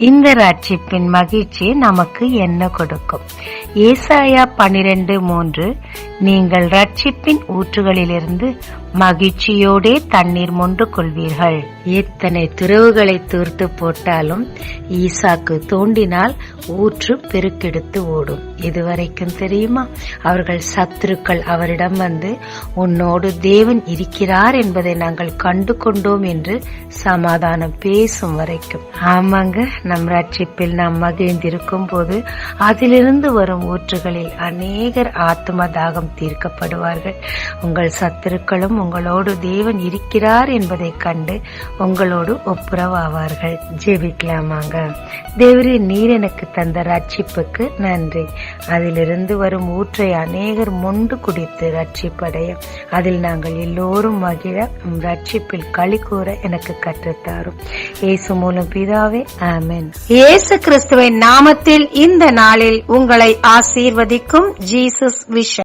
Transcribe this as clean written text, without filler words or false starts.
இந்த ரட்சிப்பின் மகிழ்ச்சி நமக்கு என்ன கொடுக்கும்? ஏசாயா 12:3, நீங்கள் ரட்சிப்பின் ஊற்றுகளிலிருந்து மகிழ்ச்சியோடே தண்ணீர் மொண்டு கொள்வீர்கள். எத்தனை துறவுகளை தூர்த்து போட்டாலும் ஈசாக்கு தோண்டினால் ஊற்று பெருக்கெடுத்து ஓடும். இதுவரைக்கும் தெரியுமா? அவர்கள் சத்துருக்கள் அவரிடம் வந்து, உன்னோடு தேவன் இருக்கிறார் என்பதை நாங்கள் கண்டு கொண்டோம் என்று சமாதானம் பேசும் வரைக்கும். ஆமாங்க, நம் ரட்சிப்பில் நாம் மகிழ்ந்திருக்கும் போது அதிலிருந்து வரும் ஊற்றுகளில் அநேகர் ஆத்ம தாகம் தீர்க்கப்படுவார்கள். உங்கள் சத்துருக்களும் உங்களோடு தேவன் இருக்கிறார் என்பதை கண்டு உங்களோடு ஒப்புரவாவார்கள். ஜெபிக்கலாமாங்க. தேவரே, நீர் எனக்கு தந்த ரட்சிப்புக்கு நன்றி. அதிலிருந்து வரும் ஊற்றை அநேகர் மொண்டு குடித்து ரட்சிப்படைய அதில் நாங்கள் எல்லோரும் மகிழ ரட்சிப்பில் களி கூற எனக்கு கற்றுத்தாரும். இயேசு மூலம் பிதாவே, ஆமென். இயேசு கிறிஸ்துவின் நாமத்தில் இந்த நாளில் உங்களை ஆசீர்வதிக்கும் ஜீசஸ் விஷன்.